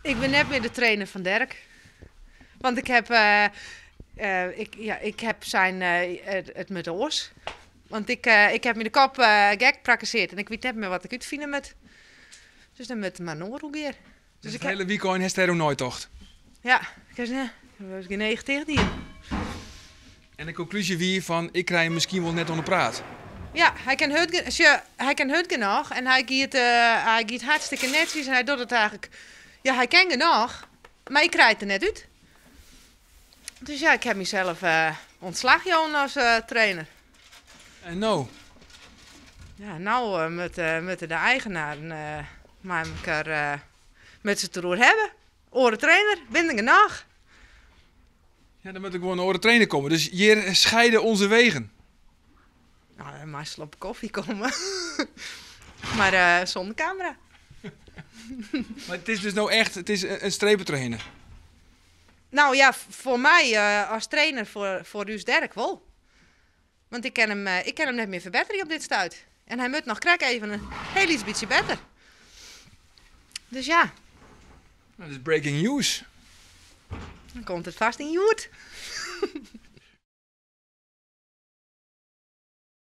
Ik ben net meer de trainer van Dirk. Want ik heb, ik heb zijn, het met de oors. Want ik heb me de kop gek prakkeseerd en ik weet net meer wat ik uitvinden moet. Dus dan moet maar nog een keer. Dus het hele weekend heeft hij ook nooit tocht. Ja, ik heb gezegd, we hebben geen 9 tegen die. En de conclusie wie van, ik krijg hem misschien wel net onder praat. Ja, hij kan het genoeg en hij giet hartstikke netjes en hij doet het eigenlijk. Ja, hij kan genoeg, maar ik krijg het er net uit. Dus ja, ik heb mezelf ontslagen als trainer. En nou? Ja, nou moeten de eigenaren maar elkaar met z'n terroer hebben. Oren trainer, binnen genoeg. Ja, dan moet ik gewoon een oren trainer komen. Dus hier scheiden onze wegen. Nou, maar slop koffie komen. Maar zonder camera. Maar het is dus nou echt, het is een strepentrainer. Nou ja, voor mij als trainer voor Ruus Dirk wel. Want ik kan hem net meer verbeteren op dit stuit. En hij moet nog krijgen even een heel iets beetje beter. Dus ja, Dat is breaking news. dan komt het vast in je hoed.